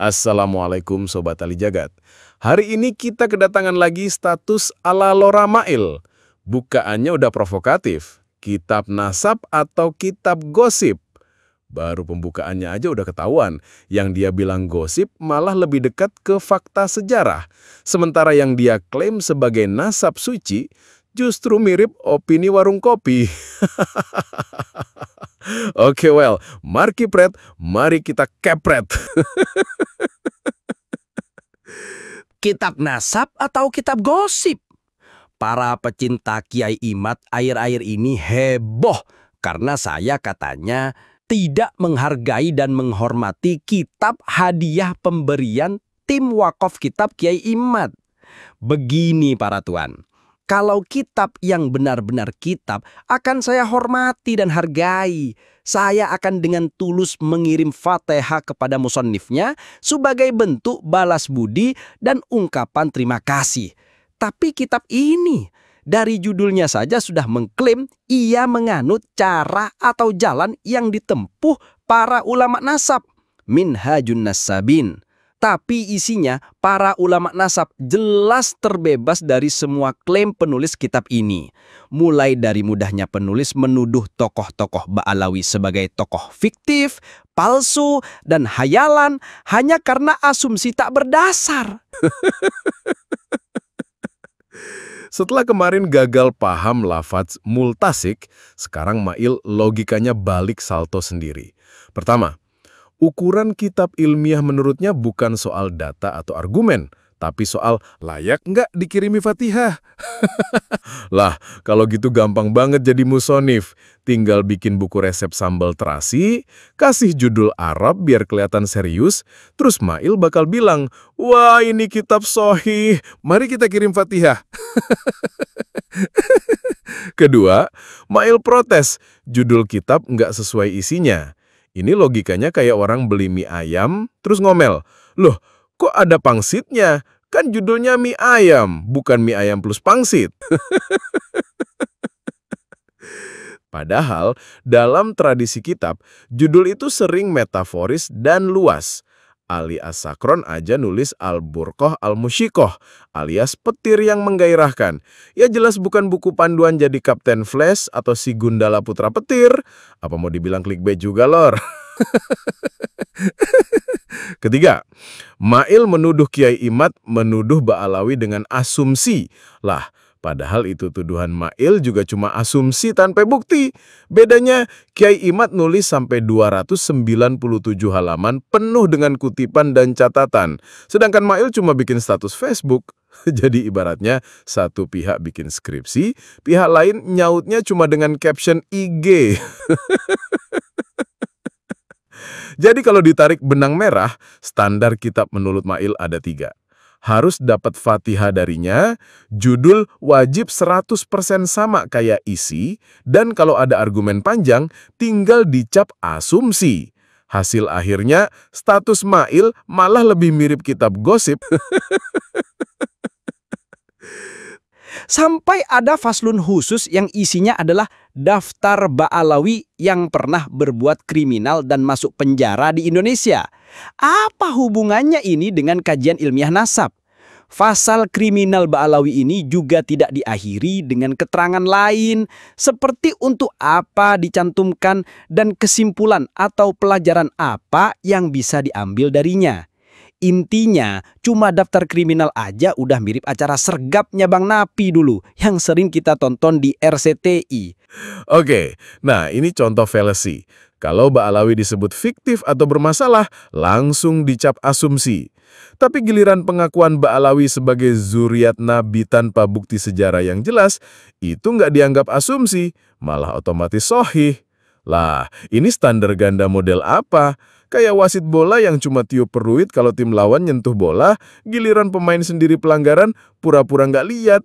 Assalamualaikum Sobat Ali Jagat. Hari ini kita kedatangan lagi status ala Lora Mail. Bukaannya udah provokatif. Kitab nasab atau kitab gosip? Baru pembukaannya aja udah ketahuan. Yang dia bilang gosip malah lebih dekat ke fakta sejarah. Sementara yang dia klaim sebagai nasab suci justru mirip opini warung kopi. Oke, mari kipret, mari kita kepret. Kitab nasab atau kitab gosip? Para pecinta Kiai Imad akhir-akhir ini heboh karena saya katanya tidak menghargai dan menghormati kitab hadiah pemberian tim wakaf kitab Kiai Imad. Begini para tuan, kalau kitab yang benar-benar kitab akan saya hormati dan hargai. Saya akan dengan tulus mengirim Fatihah kepada musannifnya sebagai bentuk balas budi dan ungkapan terima kasih. Tapi kitab ini dari judulnya saja sudah mengklaim ia menganut cara atau jalan yang ditempuh para ulama nasab, Minhajun Nasabin. Tapi isinya para ulama nasab jelas terbebas dari semua klaim penulis kitab ini. Mulai dari mudahnya penulis menuduh tokoh-tokoh Ba'alawi sebagai tokoh fiktif, palsu, dan hayalan hanya karena asumsi tak berdasar. Setelah kemarin gagal paham lafaz multasik, sekarang Mail logikanya balik salto sendiri. Pertama, ukuran kitab ilmiah menurutnya bukan soal data atau argumen, tapi soal layak nggak dikirimi Fatihah. Lah, kalau gitu gampang banget jadi musonif. Tinggal bikin buku resep sambal terasi, kasih judul Arab biar kelihatan serius, terus Mail bakal bilang, wah ini kitab sohih, mari kita kirim Fatihah. Kedua, Mail protes, judul kitab nggak sesuai isinya. Ini logikanya kayak orang beli mie ayam, terus ngomel, loh kok ada pangsitnya? Kan judulnya mie ayam, bukan mie ayam plus pangsit. Padahal, dalam tradisi kitab, judul itu sering metaforis dan luas. Ali As-Sakron aja nulis Al-Burqoh Al-Musyikoh, alias petir yang menggairahkan. Ya jelas bukan buku panduan jadi Kapten Flash atau si Gundala Putra Petir. Apa mau dibilang clickbait juga, Lor? Ketiga, Mail menuduh Kiai Imad menuduh Ba'alawi dengan asumsi. Lah, padahal itu tuduhan Mail juga cuma asumsi tanpa bukti. Bedanya, Kiai Imad nulis sampai 297 halaman penuh dengan kutipan dan catatan. Sedangkan Mail cuma bikin status Facebook. Jadi ibaratnya satu pihak bikin skripsi, pihak lain nyautnya cuma dengan caption IG. Jadi kalau ditarik benang merah, standar kitab menurut Mail ada 3. Harus dapat Fatihah darinya, judul wajib 100% sama kayak isi, dan kalau ada argumen panjang, tinggal dicap asumsi. Hasil akhirnya, status Mail malah lebih mirip kitab gosip. Sampai ada faslun khusus yang isinya adalah daftar Ba'alawi yang pernah berbuat kriminal dan masuk penjara di Indonesia. Apa hubungannya ini dengan kajian ilmiah nasab? Fasal kriminal Ba'alawi ini juga tidak diakhiri dengan keterangan lain, seperti untuk apa dicantumkan dan kesimpulan atau pelajaran apa yang bisa diambil darinya. Intinya, cuma daftar kriminal aja udah mirip acara sergapnya Bang Napi dulu yang sering kita tonton di RCTI. Oke, nah ini contoh fallacy. Kalau Ba'alawi disebut fiktif atau bermasalah, langsung dicap asumsi. Tapi giliran pengakuan Ba'alawi sebagai zuriat Nabi tanpa bukti sejarah yang jelas, itu nggak dianggap asumsi, malah otomatis sohih. Lah, ini standar ganda model apa? Kayak wasit bola yang cuma tiup peluit kalau tim lawan nyentuh bola, giliran pemain sendiri pelanggaran, pura-pura nggak lihat.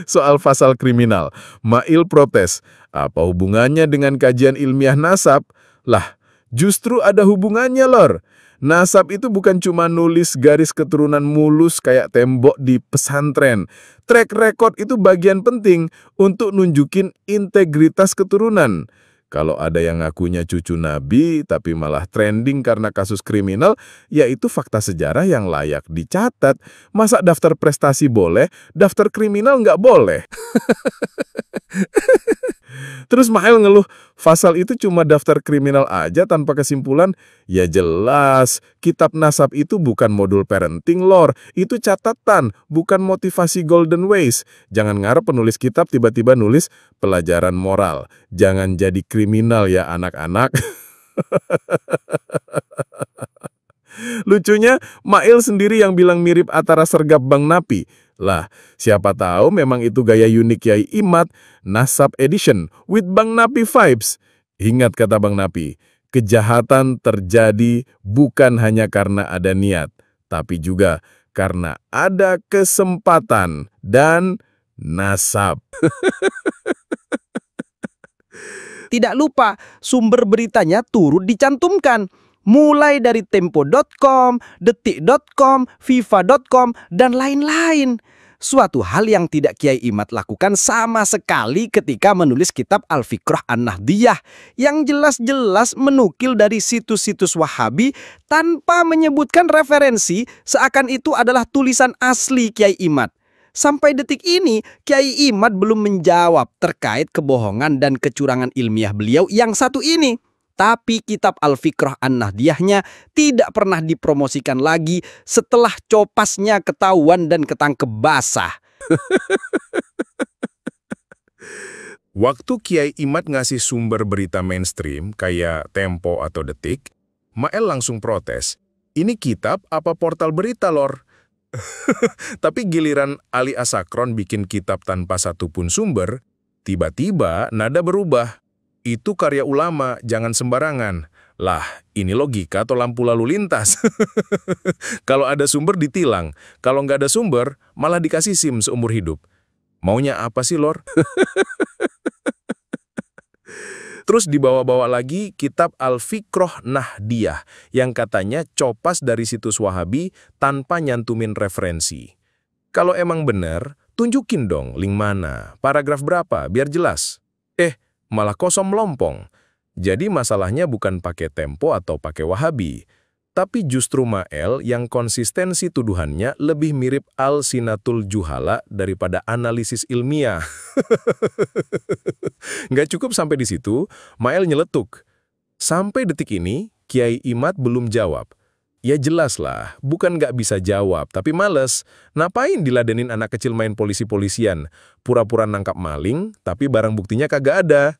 Soal pasal kriminal, Mail protes. Apa hubungannya dengan kajian ilmiah nasab? Lah, justru ada hubungannya, Lor. Nasab itu bukan cuma nulis garis keturunan mulus kayak tembok di pesantren. Track record itu bagian penting untuk nunjukin integritas keturunan. Kalau ada yang ngakunya cucu Nabi, tapi malah trending karena kasus kriminal, ya itu fakta sejarah yang layak dicatat. Masa daftar prestasi boleh, daftar kriminal nggak boleh? Terus Mael ngeluh, Fasal itu cuma daftar kriminal aja tanpa kesimpulan. Ya jelas, kitab nasab itu bukan modul parenting lor, itu catatan, bukan motivasi golden ways. Jangan ngarep penulis kitab tiba-tiba nulis pelajaran moral. Jangan jadi kriminal ya anak-anak. Lucunya, Mail sendiri yang bilang mirip Atara Sergap Bang Napi. Lah, siapa tahu memang itu gaya unik Kiai Imad, Nasab Edition, with Bang Napi vibes. Ingat kata Bang Napi, kejahatan terjadi bukan hanya karena ada niat, tapi juga karena ada kesempatan dan nasab. Tidak lupa, sumber beritanya turut dicantumkan. Mulai dari tempo.com, detik.com, viva.com, dan lain-lain. Suatu hal yang tidak Kiai Imad lakukan sama sekali ketika menulis kitab Al-Fiqrah An-Nahdiyah yang jelas-jelas menukil dari situs-situs Wahabi tanpa menyebutkan referensi seakan itu adalah tulisan asli Kiai Imad. Sampai detik ini, Kiai Imad belum menjawab terkait kebohongan dan kecurangan ilmiah beliau yang satu ini. Tapi kitab Al-Fiqrah An-Nahdiyahnya tidak pernah dipromosikan lagi setelah copasnya ketahuan dan ketangkep basah. Waktu Kiai Imad ngasih sumber berita mainstream kayak Tempo atau Detik, Mael langsung protes. Ini kitab apa portal berita lor? Tapi giliran Ali Asakron bikin kitab tanpa satupun sumber, tiba-tiba nada berubah. Itu karya ulama, jangan sembarangan. Lah, ini logika atau lampu lalu lintas. Kalau ada sumber ditilang, kalau nggak ada sumber, malah dikasih SIM seumur hidup. Maunya apa sih, Lor? Terus dibawa-bawa lagi kitab Al-Fiqrah Nahdiyah yang katanya copas dari situs Wahabi tanpa nyantumin referensi. Kalau emang bener, tunjukin dong link mana, paragraf berapa, biar jelas. Malah kosong melompong. Jadi masalahnya bukan pakai Tempo atau pakai Wahabi, tapi justru Mael yang konsistensi tuduhannya lebih mirip Al-Sinatul Juhala daripada analisis ilmiah. Nggak cukup sampai di situ, Mael nyeletuk. Sampai detik ini, Kiai Imad belum jawab. Ya jelas lah, bukan nggak bisa jawab, tapi males. Ngapain diladenin anak kecil main polisi-polisian? Pura-pura nangkap maling, tapi barang buktinya kagak ada.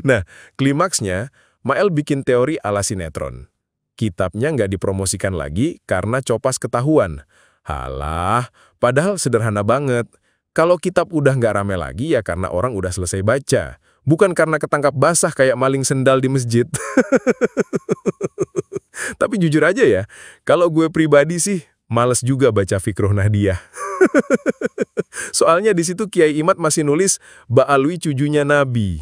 Nah, klimaksnya, Mael bikin teori ala sinetron. Kitabnya nggak dipromosikan lagi karena copas ketahuan. Halah, padahal sederhana banget. Kalau kitab udah nggak rame lagi ya karena orang udah selesai baca. Bukan karena ketangkap basah kayak maling sendal di masjid. Tapi jujur aja ya, kalau gue pribadi sih, males juga baca Fiqrah Nahdiyah. Soalnya di situ Kiai Imad masih nulis, Ba'alwi cucunya Nabi.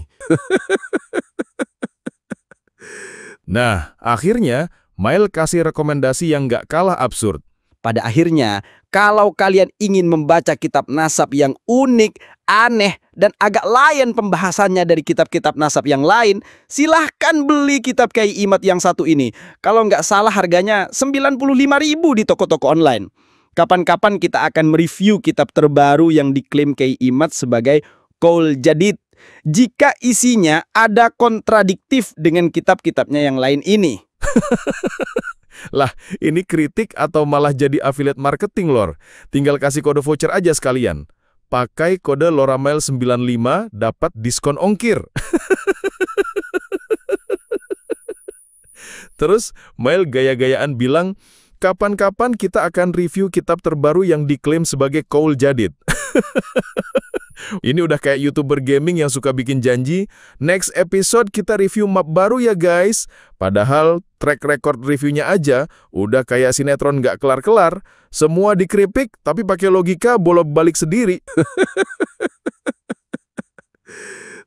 Nah, akhirnya, Mail kasih rekomendasi yang nggak kalah absurd. Pada akhirnya, kalau kalian ingin membaca kitab nasab yang unik, aneh, dan agak lain pembahasannya dari kitab-kitab nasab yang lain, silahkan beli kitab Kiai Imad yang satu ini. Kalau nggak salah harganya 95.000 di toko-toko online. Kapan-kapan kita akan mereview kitab terbaru yang diklaim Kiai Imad sebagai Qaul Jadid, jika isinya ada kontradiktif dengan kitab-kitabnya yang lain ini. Lah, ini kritik atau malah jadi affiliate marketing, Lor? Tinggal kasih kode voucher aja sekalian. Pakai kode LORAMAIL95 dapat diskon ongkir. Terus, Mail gaya-gayaan bilang, kapan-kapan kita akan review kitab terbaru yang diklaim sebagai Qaul Jadid. Ini udah kayak YouTuber gaming yang suka bikin janji, next episode kita review map baru ya guys. Padahal track record reviewnya aja udah kayak sinetron nggak kelar-kelar. Semua dikeripik tapi pakai logika bolak-balik sendiri.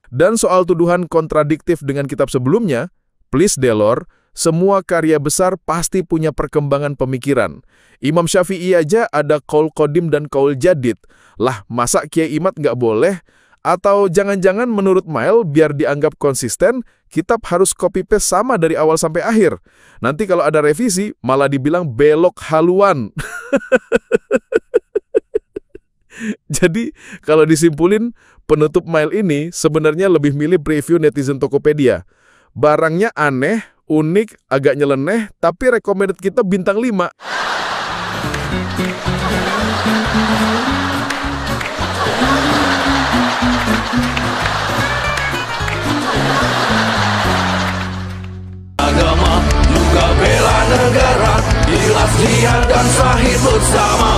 Dan soal tuduhan kontradiktif dengan kitab sebelumnya, please Delor, semua karya besar pasti punya perkembangan pemikiran. Imam Syafi'i aja ada Qaul Qadim dan Qaul Jadid. Lah, masa Kiai Imad nggak boleh? Atau jangan-jangan menurut Mail, biar dianggap konsisten, kitab harus copy-paste sama dari awal sampai akhir. Nanti kalau ada revisi, malah dibilang belok haluan. Jadi, kalau disimpulin, penutup Mail ini sebenarnya lebih milih preview netizen Tokopedia. Barangnya aneh, unik, agak nyeleneh, tapi recommended kita bintang 5. Agama, juga bela negara, jelas jihad dan syahid bersama